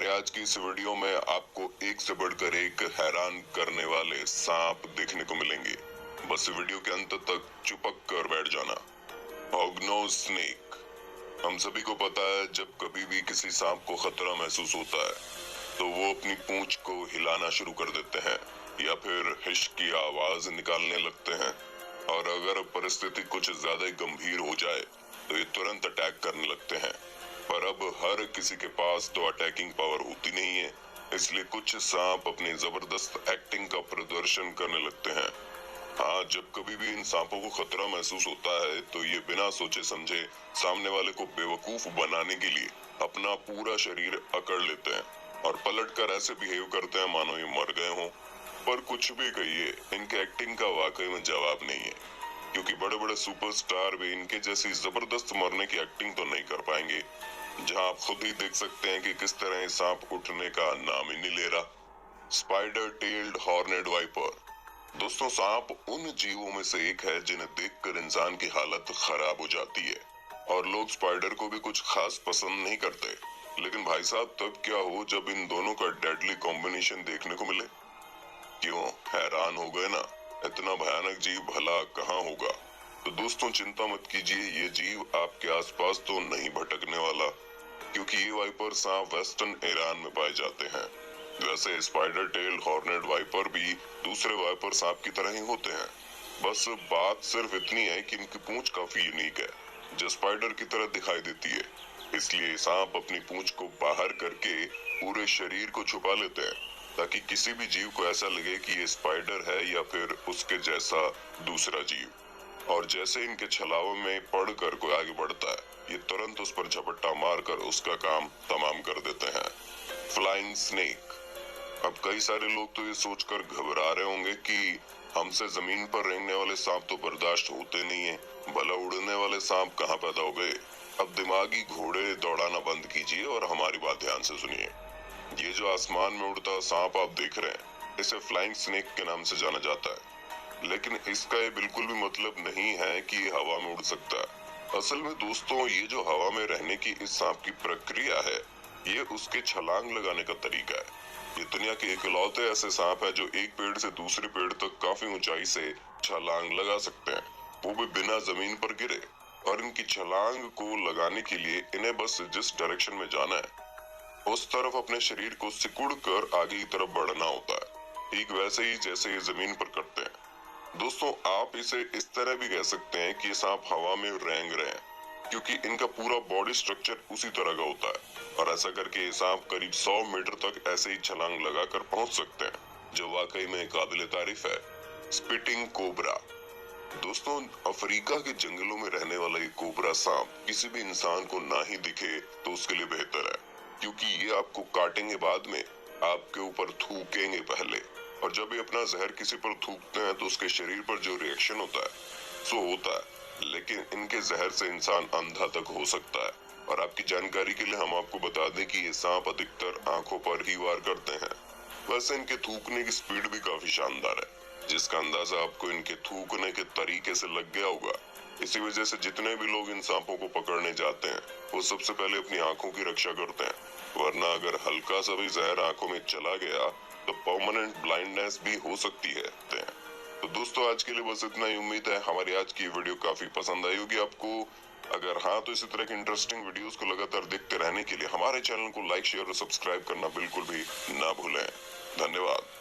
हमारे आज की इस वीडियो में आपको एक से बढ़कर एक हैरान करने वाले सांप देखने को मिलेंगे। बस वीडियो के अंत तक चिपक कर बैठ जाना। हॉगनोज स्नेक। हम सभी को पता है, जब कभी भी किसी सांप को खतरा महसूस होता है तो वो अपनी पूंछ को हिलाना शुरू कर देते हैं या फिर हिश की आवाज निकालने लगते हैं। और अगर परिस्थिति कुछ ज्यादा गंभीर हो जाए तो ये तुरंत अटैक करने लगते हैं। पर अब हर किसी के पास तो अटैकिंग पावर होती नहीं है, इसलिए कुछ सांप अपनी जबरदस्त एक्टिंग का प्रदर्शन करने लगते हैं। हाँ, जब कभी भी इन सांपों को खतरा महसूस होता है तो ये बिना सोचे समझे सामने वाले को बेवकूफ बनाने के लिए अपना पूरा शरीर अकड़ लेते हैं और पलटकर ऐसे बिहेव करते हैं मानो ये मर गए हों। पर कुछ भी कहिए, इनके एक्टिंग का वाकई में जवाब नहीं है, क्योंकि बड़े बड़े सुपरस्टार भी इनके जैसी जबरदस्त मरने की एक्टिंग तो नहीं कर पाएंगे। जहां आप खुद ही देख सकते हैं कि किस तरह ये सांप उठने का नाम ही नहीं ले रहा। Spider tailed horned viper. दोस्तों, सांप उन जीवों में से एक है जिन्हें देखकर इंसान की हालत खराब हो जाती है, और लोग स्पाइडर को भी कुछ खास पसंद नहीं करते। लेकिन भाई साहब, तब क्या हो जब इन दोनों का डेडली कॉम्बिनेशन देखने को मिले। क्यों हैरान हो गए ना? इतना भयानक जीव भला कहाँ होगा? तो दोस्तों, चिंता मत कीजिए, ये जीव आपके आसपास तो नहीं भटकने वाला, क्योंकि ये वाइपर सांप वेस्टर्न ईरान में पाए जाते हैं। वैसे स्पाइडर टेल हॉर्नेड वाइपर भी दूसरे वाइपर सांप की तरह ही होते हैं। बस बात सिर्फ इतनी है कि इनकी पूंछ काफी यूनिक है, जो स्पाइडर की तरह दिखाई देती है। इसलिए सांप अपनी पूंछ को बाहर करके पूरे शरीर को छुपा लेते हैं, ताकि किसी भी जीव को ऐसा लगे कि ये स्पाइडर है या फिर उसके जैसा दूसरा जीव। और जैसे इनके छलावे में पड़कर कोई आगे बढ़ता है, ये तुरंत उस पर झपट्टा मारकर उसका काम तमाम कर देते हैं। Flying snake. अब कई सारे लोग तो ये सोचकर घबरा रहे होंगे कि हमसे जमीन पर रेंगने वाले सांप तो बर्दाश्त होते नहीं है, भला उड़ने वाले सांप कहाँ पैदा हो गए। अब दिमागी घोड़े दौड़ाना बंद कीजिए और हमारी बात ध्यान से सुनिए। ये जो आसमान में उड़ता सांप आप देख रहे हैं, इसे फ्लाइंग स्नेक के नाम से जाना जाता है। लेकिन इसका ये बिल्कुल भी मतलब नहीं है कि ये हवा में उड़ सकता है। असल में दोस्तों, ये जो हवा में रहने की इस सांप की प्रक्रिया है, ये उसके छलांग लगाने का तरीका है। ये दुनिया के इकलौते ऐसे सांप है जो एक पेड़ से दूसरे पेड़ तक काफी ऊंचाई से छलांग लगा सकते हैं, वो भी बिना जमीन पर गिरे। और इनकी छलांग को लगाने के लिए इन्हें बस जिस डायरेक्शन में जाना है उस तरफ अपने शरीर को सिकुड़ कर आगे की तरफ बढ़ना होता है, ठीक वैसे ही जैसे ये जमीन पर करते हैं। दोस्तों, आप इसे इस तरह भी कह सकते हैं कि ये सांप हवा में रेंग रहे हैं, क्योंकि इनका पूरा बॉडी स्ट्रक्चर उसी तरह का होता है। और ऐसा करके ये सांप करीब 100 मीटर तक ऐसे ही छलांग लगाकर पहुंच सकते हैं, जो वाकई में काबिले तारीफ है। Spitting cobra. दोस्तों, अफ्रीका के जंगलों में रहने वाला ये कोबरा सांप किसी भी इंसान को ना ही दिखे तो उसके लिए बेहतर है, क्योंकि ये आपको काटेंगे बाद में, आपके ऊपर थूकेंगे पहले। और जब ये अपना जहर किसी पर थूकते हैं तो उसके शरीर पर जो रिएक्शन होता है सो होता है, लेकिन इनके जहर से इंसान अंधा तक हो सकता है। और आपकी जानकारी के लिए हम आपको बता दें कि ये सांप अधिकतर आंखों पर ही वार करते हैं। वैसे इनके थूकने की स्पीड भी काफी शानदार है, जिसका अंदाजा आपको इनके थूकने के तरीके से लग गया होगा। इसी वजह से जितने भी लोग इन सांपों को पकड़ने जाते हैं वो सबसे पहले अपनी आंखों की रक्षा करते हैं, वरना अगर हल्का सा भी जहर आंखों में चला गया तो परमानेंट ब्लाइंडनेस भी हो सकती है। तो दोस्तों, आज के लिए बस इतना ही। उम्मीद है हमारी आज की वीडियो काफी पसंद आई होगी आपको। अगर हाँ, तो इसी तरह की इंटरेस्टिंग वीडियोस को लगातार देखते रहने के लिए हमारे चैनल को लाइक, शेयर और सब्सक्राइब करना बिल्कुल भी ना भूलें। धन्यवाद।